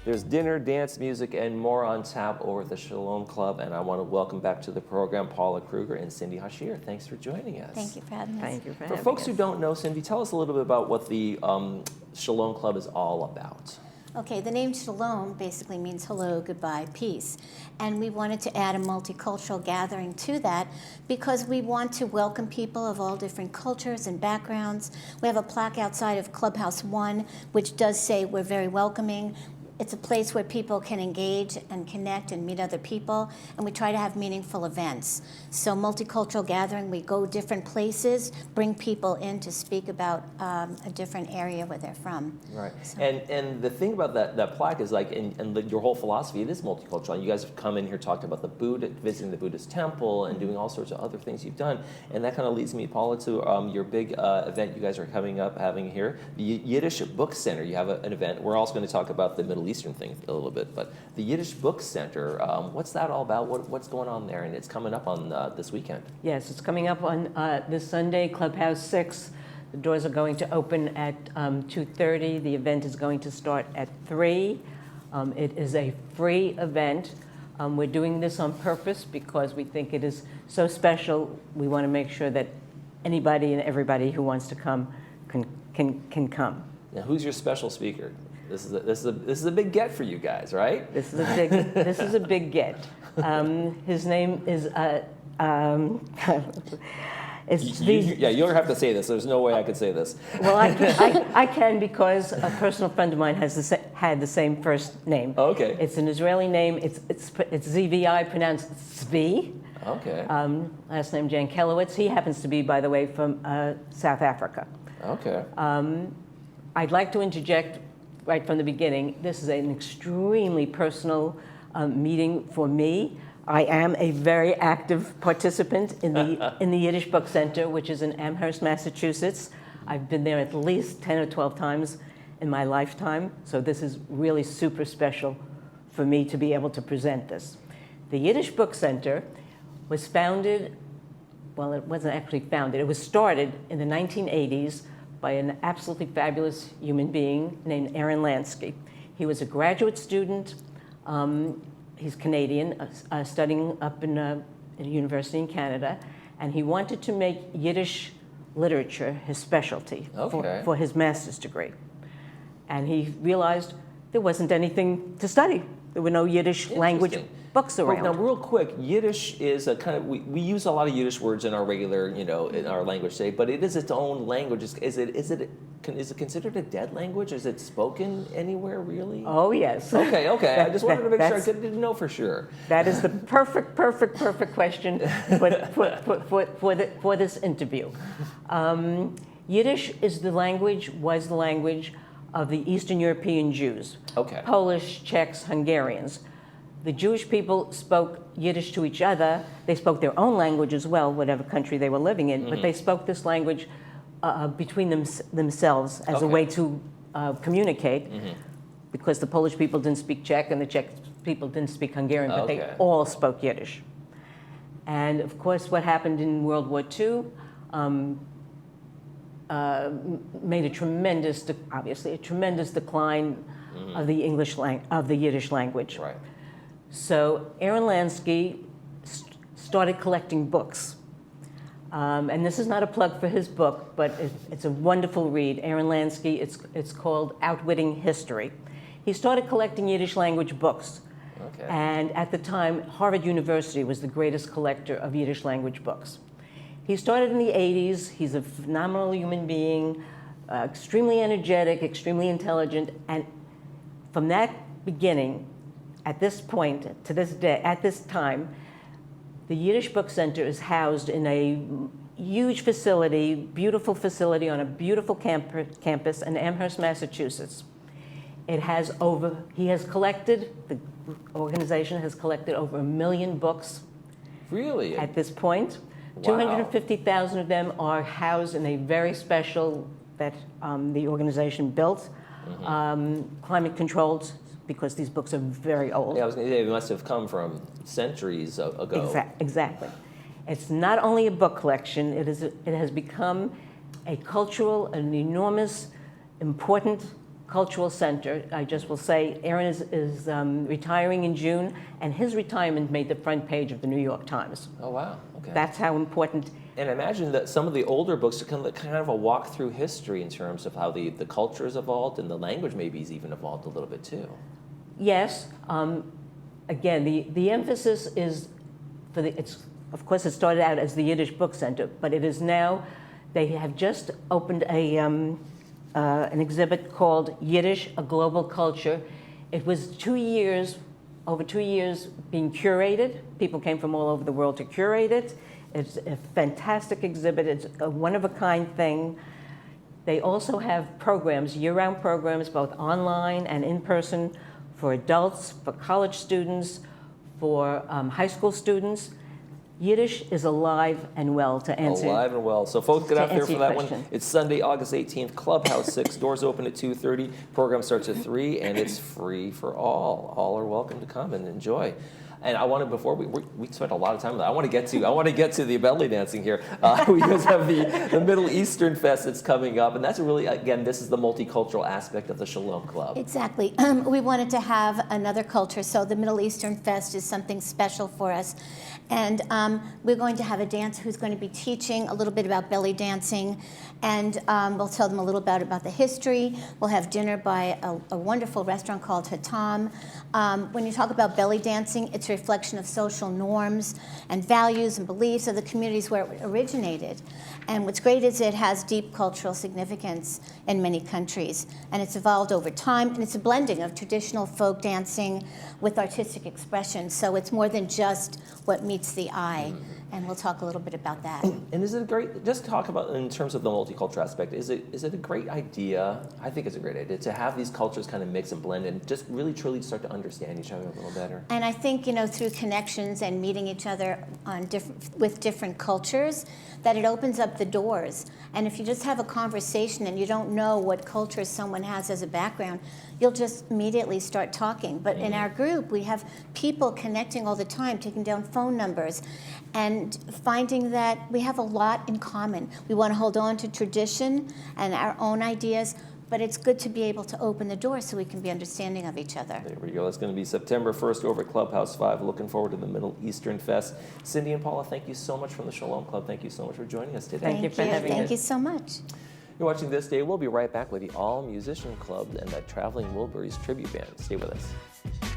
There's dinner, dance, music, and more on tap over at the Shalom Club. And I want to welcome back to the program Paula Kruger and Cindy Hashir. Thanks for joining us. Thank you for having us. Thank you for For having folks us. who don't know, Cindy, tell us a little bit about what the Shalom Club is all about. Okay, the name Shalom basically means hello, goodbye, peace. And we wanted to add a multicultural gathering to that because we want to welcome people of all different cultures and backgrounds. We have a plaque outside of Clubhouse 1, which does say we're very welcoming. It's a place where people can engage and connect and meet other people, and we try to have meaningful events. So multicultural gathering, we go different places, bring people in to speak about a different area where they're from. Right. So. And the thing about that plaque is like, your whole philosophy, it is multicultural. And you guys have come in here, talked about the Buddha, visiting the Buddhist temple and doing all sorts of other things you've done. And that kind of leads me, Paula, to your big event you guys are having here, the Yiddish Book Center. You have an event. We're also going to talk about the Middle Eastern thing a little bit, but the Yiddish Book Center, what's that all about? What's going on there? And it's coming up on this weekend. Yes, it's coming up on this Sunday, Clubhouse 6. The doors are going to open at 2:30. The event is going to start at 3. It is a free event. We're doing this on purpose because we think it is so special. We want to make sure that anybody and everybody who wants to come can come. Now, who's your special speaker? This is a big get for you guys, right? This is a big get. His name is you don't have to say this. There's no way I could say this. Well, I can because a personal friend of mine had the same first name. Okay. It's an Israeli name. It's ZVI, pronounced Zvi. Okay. Last name Jankelowitz. He happens to be, by the way, from South Africa. Okay. I'd like to interject right from the beginning. This is an extremely personal meeting for me. I am a very active participant in the Yiddish Book Center, which is in Amherst, Massachusetts. I've been there at least 10 or 12 times in my lifetime, so this is really super special for me to be able to present this. The Yiddish Book Center was founded, well, it wasn't actually founded, it was started in the 1980s by an absolutely fabulous human being named Aaron Lansky. He was a graduate student. He's Canadian, studying up in a university in Canada, and he wanted to make Yiddish literature his specialty for his master's degree. And he realized there wasn't anything to study. There were no Yiddish language books around. Now, real quick, Yiddish is a kind of, we use a lot of Yiddish words in our regular, in our language today, but it is its own language. Is it considered a dead language? Is it spoken anywhere, really? Oh, yes. Okay. I just wanted to make sure. I didn't know for sure. That is the perfect question for this interview. Yiddish was the language of the Eastern European Jews. Okay. Polish, Czechs, Hungarians. The Jewish people spoke Yiddish to each other. They spoke their own language as well, whatever country they were living in, but they spoke this language between themselves as a way to communicate, because the Polish people didn't speak Czech and the Czech people didn't speak Hungarian, but they all spoke Yiddish. And of course, what happened in World War II made a tremendous decline of the Yiddish language. Right. So Aaron Lansky started collecting books. And this is not a plug for his book, but it's a wonderful read. Aaron Lansky, it's called Outwitting History. He started collecting Yiddish language books. Okay. And at the time, Harvard University was the greatest collector of Yiddish language books. He started in the 80s. He's a phenomenal human being, extremely energetic, extremely intelligent. And from that beginning, at this point, to this day, at this time, the Yiddish Book Center is housed in a huge facility, beautiful facility on a beautiful campus in Amherst, Massachusetts. The organization has collected over 1 million books. Really? At this point. Wow. 250,000 of them are housed in a very special, that the organization built, climate controlled, because these books are very old. Yeah, I was going to say, they must have come from centuries ago. Exactly. It's not only a book collection, it has become a cultural, an enormous, important cultural center. I just will say Aaron is retiring in June, and his retirement made the front page of the New York Times. Oh, wow. Okay. That's how important. And I imagine that some of the older books are kind of a walk through history in terms of how the culture has evolved and the language maybe has even evolved a little bit too. Yes. Again, the emphasis is for the. It's of course it started out as the Yiddish Book Center, but it is now. They have just opened an exhibit called Yiddish: A Global Culture. It was 2 years, over 2 years, being curated. People came from all over the world to curate it. It's a fantastic exhibit. It's a one-of-a-kind thing. They also have programs, year-round programs, both online and in person, for adults, for college students, for high school students. Yiddish is alive and well, to answer. Alive and well. So folks, get out there for that question. one. It's Sunday, August 18th, Clubhouse 6. Doors open at 2:30. Program starts at 3, and it's free for all. All are welcome to come and enjoy. And I wanted, before we spent a lot of time on that. I want to get to the belly dancing here. We just have the Middle Eastern Fest that's coming up, and that's really, again, this is the multicultural aspect of the Shalom Club. Exactly. We wanted to have another culture, so the Middle Eastern Fest is something special for us. And we're going to have a dancer who's going to be teaching a little bit about belly dancing, and we'll tell them a little bit about the history. We'll have dinner by a wonderful restaurant called Hatam. When you talk about belly dancing, it's a reflection of social norms and values and beliefs of the communities where it originated. And what's great is it has deep cultural significance in many countries, and it's evolved over time, and it's a blending of traditional folk dancing with artistic expression. So it's more than just what meets the eye, and we'll talk a little bit about that. And is it a great, just talk about in terms of the multicultural aspect, is it a great idea, I think it's a great idea, to have these cultures kind of mix and blend and just really truly start to understand each other a little better? And I think, through connections and meeting each other on with different cultures, that it opens up the doors. And if you just have a conversation and you don't know what culture someone has as a background, you'll just immediately start talking. But in our group, we have people connecting all the time, taking down phone numbers, and finding that we have a lot in common. We want to hold on to tradition and our own ideas, but it's good to be able to open the door so we can be understanding of each other. There we go. That's going to be September 1st over at Clubhouse 5. Looking forward to the Middle Eastern Fest. Cindy and Paula, thank you so much from the Shalom Club. Thank you so much for joining us today. Thank you for having us. Thank you so much. You're watching This Day. We'll be right back with the All Musician Club and the Traveling Wilburys Tribute Band. Stay with us.